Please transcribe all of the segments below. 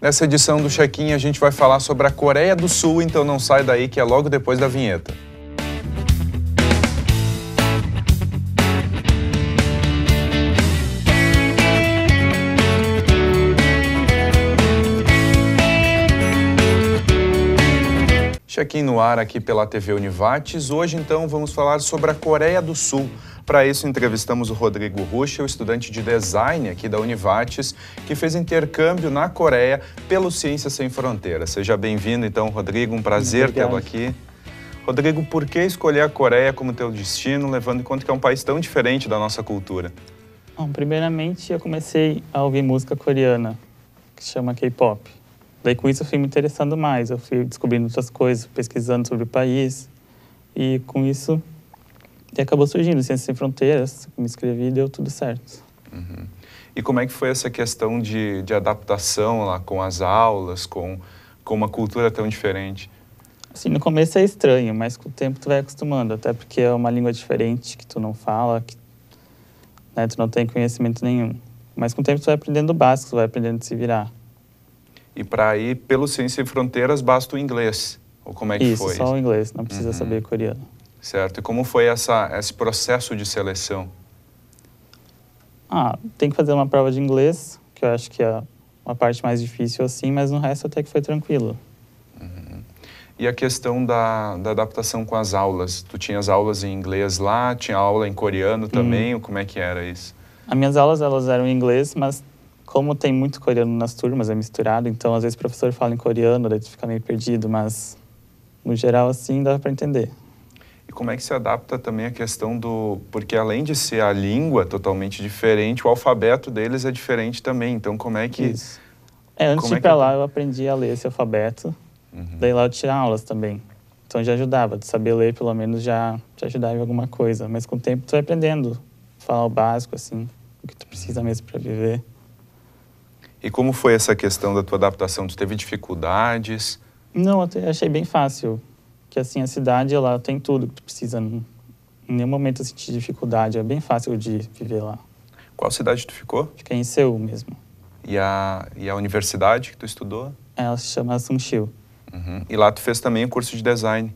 Nessa edição do Check-in a gente vai falar sobre a Coreia do Sul, então não sai daí que é logo depois da vinheta. Check-in no ar aqui pela TV Univates. Hoje, então, vamos falar sobre a Coreia do Sul. Para isso, entrevistamos o Rodrigo Ruschel, estudante de design aqui da Univates, que fez intercâmbio na Coreia pelo Ciências Sem Fronteiras. Seja bem-vindo, então, Rodrigo. Um prazer tê-lo aqui. Rodrigo, por que escolher a Coreia como teu destino, levando em conta que é um país tão diferente da nossa cultura? Bom, primeiramente, eu comecei a ouvir música coreana, que se chama K-pop. Daí, com isso, eu fui me interessando mais. Eu fui descobrindo outras coisas, pesquisando sobre o país. E, com isso, acabou surgindo Ciências Sem Fronteiras. Me inscrevi e deu tudo certo. Uhum. E como é que foi essa questão de adaptação lá com as aulas, com uma cultura tão diferente? Assim, no começo é estranho, mas com o tempo tu vai acostumando. Até porque é uma língua diferente que tu não fala, que, né, tu não tem conhecimento nenhum. Mas com o tempo tu vai aprendendo o básico, tu vai aprendendo a se virar. E para ir pelo Ciências Sem Fronteiras basta o inglês? Ou como é que foi? Isso, só o inglês, não precisa saber coreano. Certo. E como foi esse processo de seleção? Tem que fazer uma prova de inglês, que eu acho que é uma parte mais difícil assim, mas no resto até que foi tranquilo. Uhum. E a questão da adaptação com as aulas? Tu tinhas aulas em inglês lá, tinha aula em coreano também, ou como é que era isso? As minhas aulas, elas eram em inglês, mas como tem muito coreano nas turmas, é misturado, então às vezes o professor fala em coreano, daí tu fica meio perdido, mas no geral assim dá para entender. E como é que se adapta também a questão porque além de ser a língua totalmente diferente, o alfabeto deles é diferente também, então como é que... Isso. Antes de ir para lá eu aprendi a ler esse alfabeto, daí lá eu tinha aulas também, então já ajudava, de saber ler pelo menos já ajudava em alguma coisa, mas com o tempo tu vai aprendendo, falar o básico assim, o que tu precisa mesmo para viver. E como foi essa questão da tua adaptação? Tu teve dificuldades? Não, eu achei bem fácil. Que assim, a cidade, ela tem tudo que tu precisa. Em nenhum momento eu senti dificuldade. É bem fácil de viver lá. Qual cidade tu ficou? Fiquei em Seul mesmo. E a universidade que tu estudou? Ela se chama Sungcheon. Uhum. E lá tu fez também o curso de design?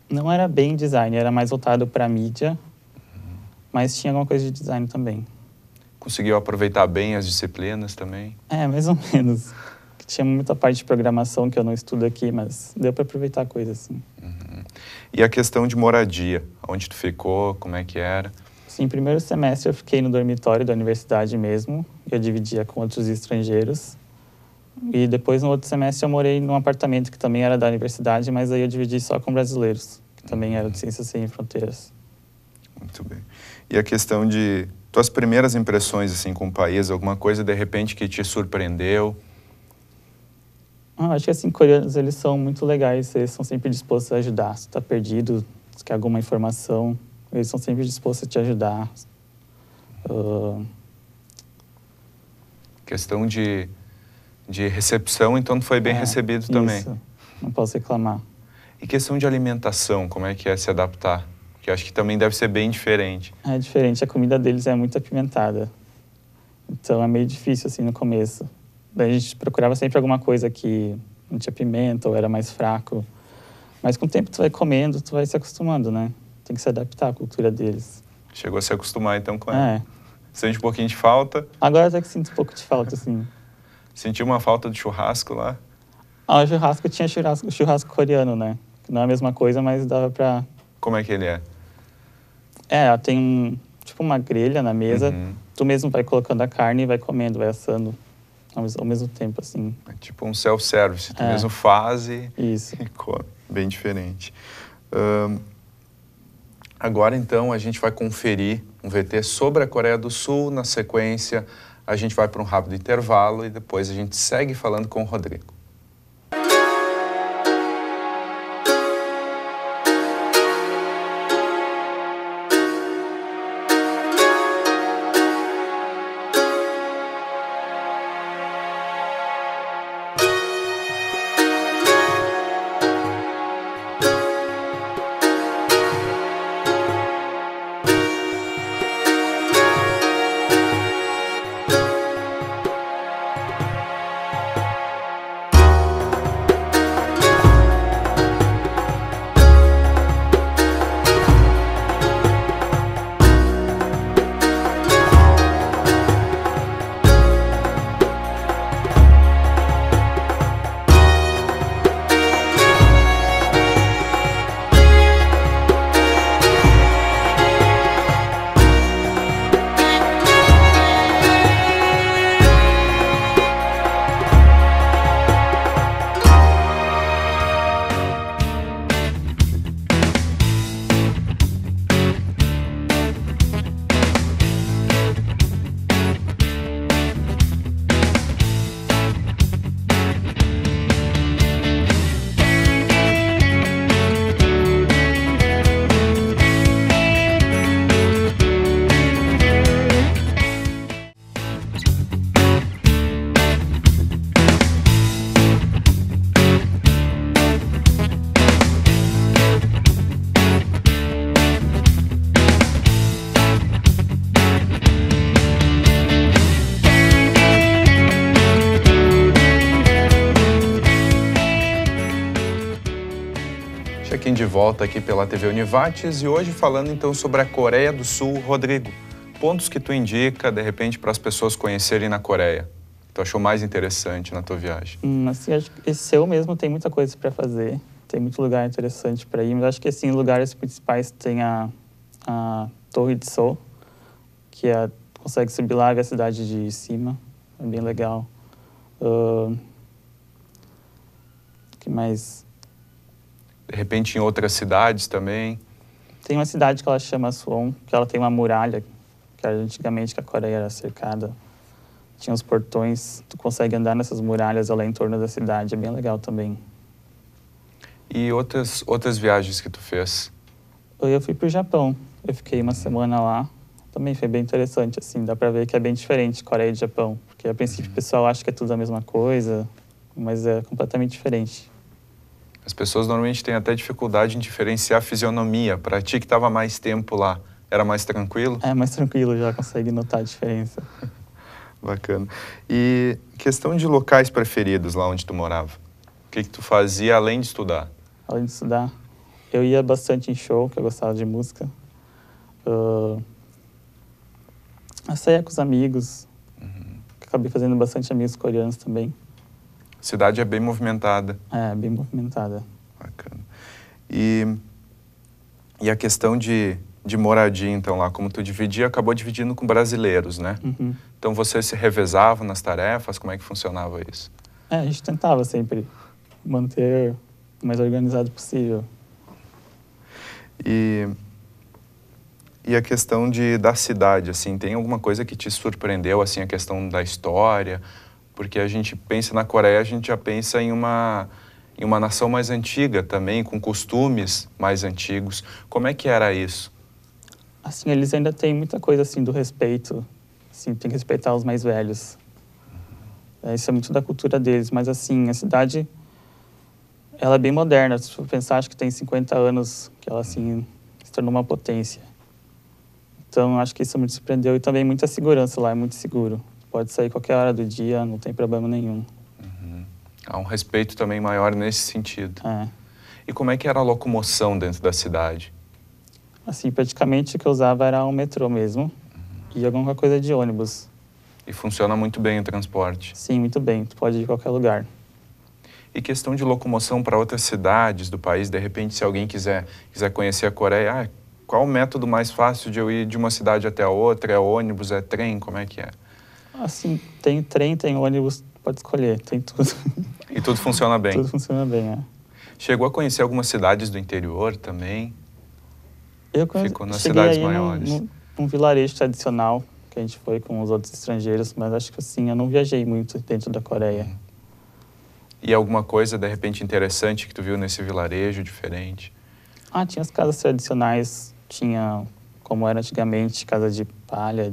Não era bem design, era mais voltado para mídia. Mas tinha alguma coisa de design também. Conseguiu aproveitar bem as disciplinas também? Mais ou menos. Tinha muita parte de programação que eu não estudo aqui, mas deu para aproveitar coisas assim. Uhum. E a questão de moradia? Onde tu ficou? Como é que era? Sim, primeiro semestre eu fiquei no dormitório da universidade mesmo. Eu dividia com outros estrangeiros. E depois, no outro semestre, eu morei num apartamento que também era da universidade, mas aí eu dividi só com brasileiros, que também eram de Ciências Sem Fronteiras. Muito bem. E a questão de tuas primeiras impressões assim, com o país, alguma coisa de repente que te surpreendeu? Acho que assim, coreanos, eles são muito legais, eles são sempre dispostos a ajudar. Se tu tá perdido, se quer alguma informação, eles são sempre dispostos a te ajudar. Questão de recepção, então tu foi bem recebido também. Isso, não posso reclamar. E questão de alimentação, como é que é se adaptar? Que eu acho que também deve ser bem diferente. É diferente, a comida deles é muito apimentada. Então é meio difícil assim no começo. Daí a gente procurava sempre alguma coisa que não tinha pimenta ou era mais fraco. Mas com o tempo tu vai comendo, tu vai se acostumando, né? Tem que se adaptar à cultura deles. Chegou a se acostumar então com ela? Sente um pouquinho de falta? Agora até que sinto um pouco de falta, assim. Sentiu uma falta de churrasco lá? O churrasco tinha churrasco coreano, né? Não é a mesma coisa, mas dava pra... Como é que ele é? Tem tipo uma grelha na mesa. Tu mesmo vai colocando a carne e vai comendo, vai assando ao mesmo tempo, assim. É tipo um self-service, tu mesmo faz e come. Bem diferente. Agora, então, a gente vai conferir um VT sobre a Coreia do Sul. Na sequência, a gente vai para um rápido intervalo e depois a gente segue falando com o Rodrigo. de volta aqui pela TV Univates e hoje falando então sobre a Coreia do Sul. Rodrigo, pontos que tu indica, de repente, para as pessoas conhecerem na Coreia, que tu achou mais interessante na tua viagem? Assim, acho que esse Seul mesmo tem muita coisa para fazer, tem muito lugar interessante para ir, mas acho que assim, lugares principais tem a Torre de Seul, que consegue subir lá e ver a cidade de cima, é bem legal. O que mais? De repente em outras cidades também? Tem uma cidade que ela chama Suwon, que ela tem uma muralha, que era antigamente que a Coreia era cercada. Tinha os portões, tu consegue andar nessas muralhas lá em torno da cidade, é bem legal também. E outras viagens que tu fez? Eu fui pro Japão, eu fiquei uma semana lá, também foi bem interessante, assim, dá pra ver que é bem diferente Coreia e Japão, porque a princípio o pessoal acha que é tudo a mesma coisa, mas é completamente diferente. As pessoas normalmente têm até dificuldade em diferenciar a fisionomia. Para ti que estava mais tempo lá, era mais tranquilo? É mais tranquilo, já consegue notar a diferença. Bacana. E questão de locais preferidos lá onde tu morava? O que tu fazia além de estudar? Além de estudar, eu ia bastante em show, que eu gostava de música. Eu saía com os amigos, acabei fazendo bastante amigos coreanos também. A cidade é bem movimentada. É, bem movimentada. Bacana. E a questão de moradia, então, lá, como tu dividia, acabou dividindo com brasileiros, né? Uhum. Então, vocês se revezavam nas tarefas? Como é que funcionava isso? A gente tentava sempre manter o mais organizado possível. E a questão da cidade, assim, tem alguma coisa que te surpreendeu, assim, a questão da história? Porque a gente pensa na Coreia, a gente já pensa em uma nação mais antiga também, com costumes mais antigos. Como é que era isso? Assim, eles ainda têm muita coisa, assim, do respeito. Assim, tem que respeitar os mais velhos. Isso é muito da cultura deles. Mas, assim, a cidade, ela é bem moderna. Se for pensar, acho que tem 50 anos que ela, assim, se tornou uma potência. Então, acho que isso me surpreendeu. E também muita segurança lá, é muito seguro. Pode sair qualquer hora do dia, não tem problema nenhum. Há um respeito também maior nesse sentido. É. E como é que era a locomoção dentro da cidade? Assim, praticamente o que eu usava era o metrô mesmo e alguma coisa de ônibus. E funciona muito bem o transporte? Sim, muito bem. Tu pode ir em qualquer lugar. E questão de locomoção para outras cidades do país, de repente, se alguém quiser conhecer a Coreia, qual o método mais fácil de eu ir de uma cidade até a outra? É ônibus, é trem? Como é que é? Assim, tem trem, tem ônibus, pode escolher, tem tudo. E tudo funciona bem? Tudo funciona bem, é. Chegou a conhecer algumas cidades do interior também? Ficou nas cheguei cidades aí maiores? num vilarejo tradicional, que a gente foi com os outros estrangeiros, mas acho que assim, eu não viajei muito dentro da Coreia. E alguma coisa, de repente, interessante que tu viu nesse vilarejo, diferente? Tinha as casas tradicionais, tinha, como era antigamente, casa de palha,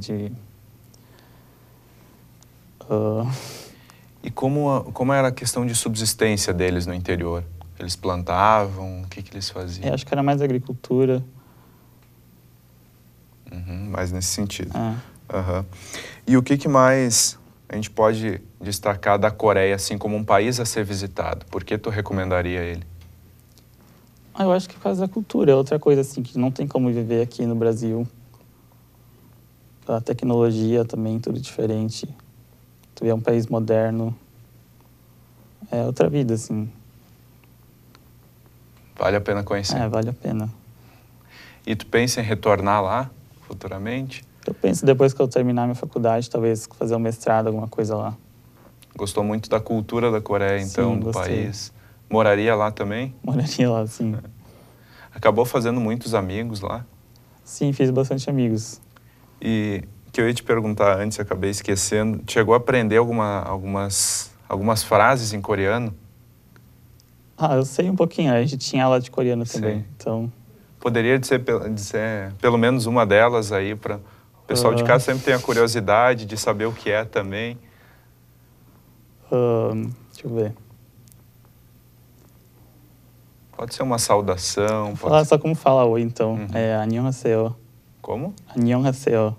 E como era a questão de subsistência deles no interior? Eles plantavam? O que eles faziam? acho que era mais agricultura. Mais nesse sentido. É. E o que mais a gente pode destacar da Coreia, assim, como um país a ser visitado? Por que tu recomendaria ele? Eu acho que por causa da cultura. É outra coisa, assim, que não tem como viver aqui no Brasil. A tecnologia também, tudo diferente. Tu é um país moderno. É outra vida, assim. Vale a pena conhecer? Vale a pena. E tu pensa em retornar lá, futuramente? Eu penso, depois que eu terminar minha faculdade, talvez fazer um mestrado, alguma coisa lá. Gostou muito da cultura da Coreia, então, Sim, do gostei. país? Moraria lá também? Moraria lá, sim. Acabou fazendo muitos amigos lá? Sim, fiz bastante amigos. E que eu ia te perguntar antes, acabei esquecendo. Chegou a aprender algumas frases em coreano? Eu sei um pouquinho. A gente tinha aula de coreano também, então... Poderia dizer pelo menos uma delas aí para... O pessoal de casa sempre tem a curiosidade de saber o que é também. Deixa eu ver. Pode ser uma saudação. Falar só como fala oi, então. É 안녕하세요. Como? 안녕하세요.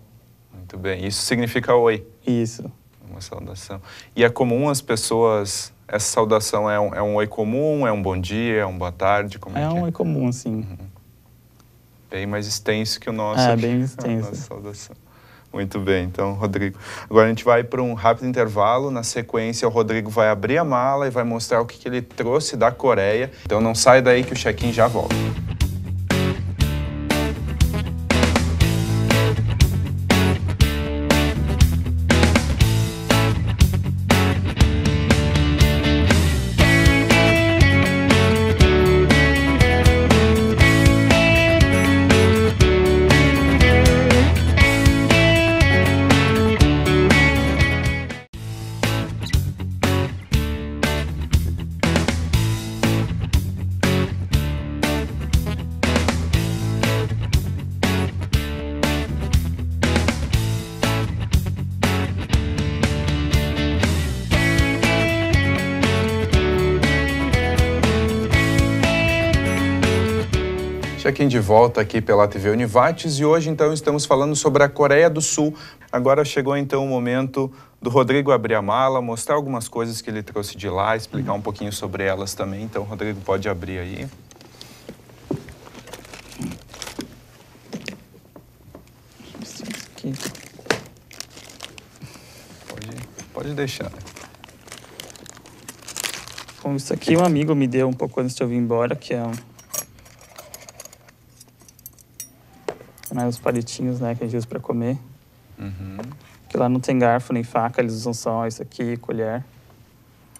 Muito bem. Isso significa oi. Isso. uma saudação. E é comum as pessoas... Essa saudação é um oi comum, é um bom dia, é um boa tarde? Como é É que um oi comum, assim. Bem mais extenso que o nosso. É, aqui, bem a extenso. nossa saudação. Muito bem, então, Rodrigo. Agora a gente vai para um rápido intervalo. Na sequência, o Rodrigo vai abrir a mala e vai mostrar o que ele trouxe da Coreia. Então não sai daí que o check-in já volta. Check-in de volta aqui pela TV Univates e hoje então estamos falando sobre a Coreia do Sul. Agora chegou então o momento do Rodrigo abrir a mala, mostrar algumas coisas que ele trouxe de lá, explicar um pouquinho sobre elas também. Então, Rodrigo, pode abrir aí. Aqui. Pode deixar. Bom, isso aqui um amigo me deu um pouco antes de eu vir embora, que é os palitinhos, né, que a gente usa para comer. Que lá não tem garfo nem faca, eles usam só isso aqui, colher.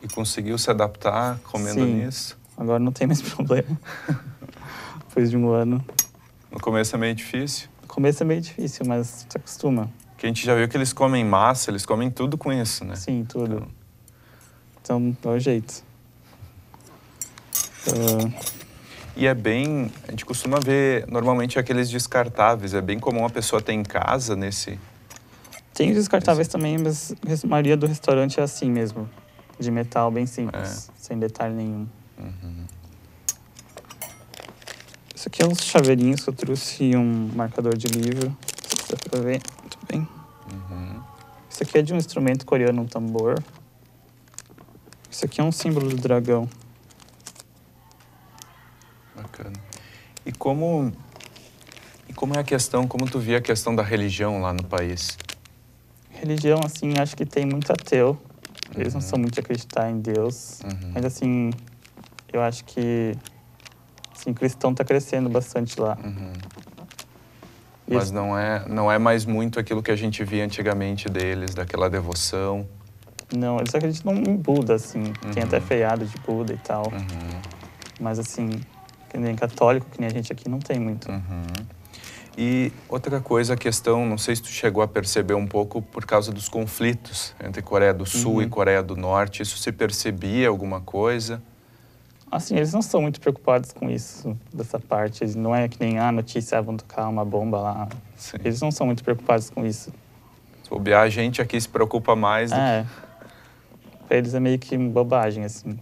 E conseguiu se adaptar comendo Sim. nisso? Agora não tem mais problema. Depois de um ano. No começo é meio difícil? No começo é meio difícil, mas se acostuma. Porque a gente já viu que eles comem massa, eles comem tudo com isso, né? Sim, tudo. Então é o jeito. E é bem... A gente costuma ver, normalmente, aqueles descartáveis. É bem comum a pessoa ter em casa nesse... Tem os descartáveis também, mas a maioria do restaurante é assim mesmo. De metal, bem simples. Sem detalhe nenhum. Isso aqui é uns chaveirinhos que eu trouxe e um marcador de livro. Se dá pra ver, muito bem. Isso aqui é de um instrumento coreano, um tambor. Isso aqui é um símbolo do dragão. Bacana. E como é a questão, como tu via a questão da religião lá no país? Religião, assim, acho que tem muito ateu. Eles não são muito de acreditar em Deus. Mas, assim, eu acho que assim, cristão tá crescendo bastante lá. Mas não é mais muito aquilo que a gente via antigamente deles, daquela devoção. Não, eles acreditam em Buda, assim. Tem até feriado de Buda e tal. Mas, assim, que nem católico, que nem a gente aqui, não tem muito. E outra coisa, a questão, não sei se tu chegou a perceber um pouco por causa dos conflitos entre Coreia do Sul e Coreia do Norte. Isso se percebia alguma coisa? Assim, eles não são muito preocupados com isso, dessa parte. Eles não é que nem a notícia, vão tocar uma bomba lá. Sim. Eles não são muito preocupados com isso. Se bobear, a gente aqui se preocupa mais do Pra eles é meio que bobagem, assim.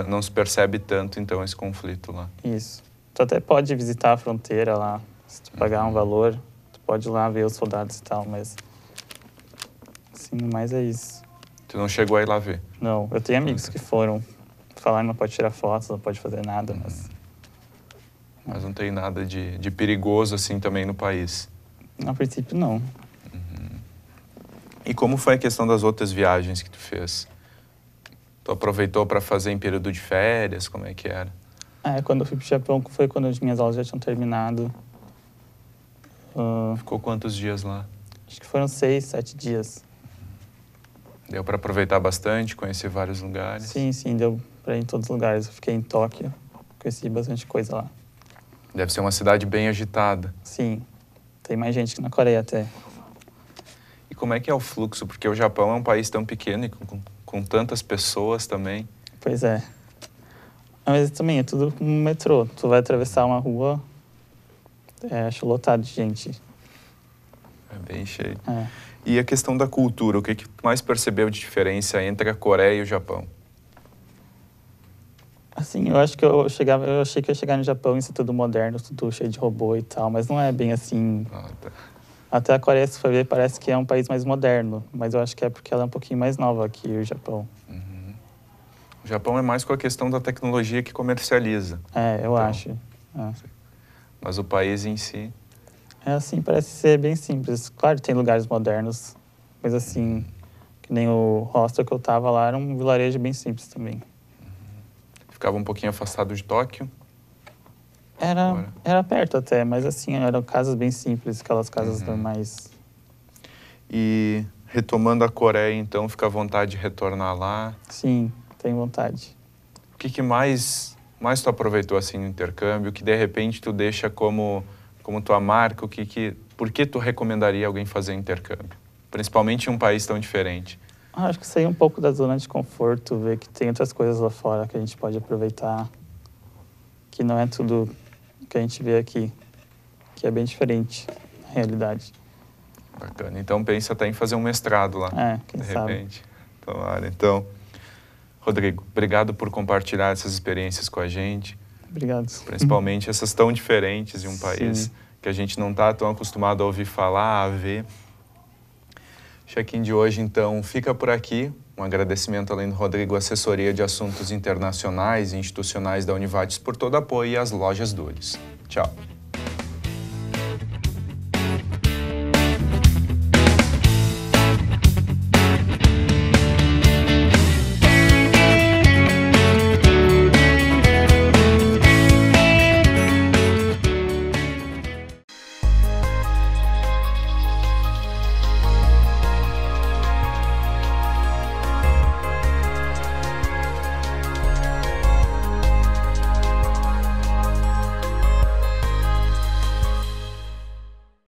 Não se percebe tanto, então, esse conflito lá. Isso. Tu até pode visitar a fronteira lá, se tu pagar um valor. Tu pode ir lá ver os soldados e tal, mas... Assim, mais é isso. Tu não chegou a ir lá ver? Não, eu tenho amigos que foram. Falaram que não pode tirar fotos, não pode fazer nada, mas... Mas não tem nada de perigoso, assim, também no país? A princípio, não. E como foi a questão das outras viagens que tu fez? Tu aproveitou para fazer em período de férias? Como é que era? Quando eu fui pro Japão foi quando as minhas aulas já tinham terminado. Ficou quantos dias lá? Acho que foram 6, 7 dias. Deu para aproveitar bastante, conhecer vários lugares? Sim, deu para ir em todos os lugares. Eu fiquei em Tóquio, conheci bastante coisa lá. Deve ser uma cidade bem agitada. Sim, tem mais gente que na Coreia até. E como é que é o fluxo? Porque o Japão é um país tão pequeno e com tantas pessoas também. Pois é. Mas também é tudo como um metrô. Tu vai atravessar uma rua, acho lotado de gente. É bem cheio. E a questão da cultura, o que tu mais percebeu de diferença entre a Coreia e o Japão? Assim, eu acho que eu achei que ia chegar no Japão e ser tudo moderno, tudo cheio de robô e tal, mas não é bem assim. Tá. Até a Coreia, se for ver, parece que é um país mais moderno, mas eu acho que é porque ela é um pouquinho mais nova que o Japão. O Japão é mais com a questão da tecnologia que comercializa. É, eu acho. É. Mas o país em si... É assim, parece ser bem simples. Claro, tem lugares modernos, mas assim, que nem o hostel que eu tava lá, era um vilarejo bem simples também. Ficava um pouquinho afastado de Tóquio? Era perto até, mas assim, eram casas bem simples, aquelas casas normais. E retomando a Coreia, então, fica à vontade de retornar lá? Sim, tenho vontade. O que mais tu aproveitou assim no intercâmbio, que de repente tu deixa como tua marca, por que tu recomendaria alguém fazer intercâmbio? Principalmente em um país tão diferente. Acho que sair um pouco da zona de conforto, ver que tem outras coisas lá fora que a gente pode aproveitar, que não é tudo que a gente vê aqui, que é bem diferente na realidade. Bacana. Então pensa até em fazer um mestrado lá, quem de sabe. repente. Tomara. Então, Rodrigo, obrigado por compartilhar essas experiências com a gente. Obrigado. Principalmente essas tão diferentes em um país que a gente não está tão acostumado a ouvir falar, a ver. O check-in de hoje, então, fica por aqui. Um agradecimento, além do Rodrigo, à Assessoria de Assuntos Internacionais e Institucionais da Univates por todo o apoio e às lojas Dulles. Tchau.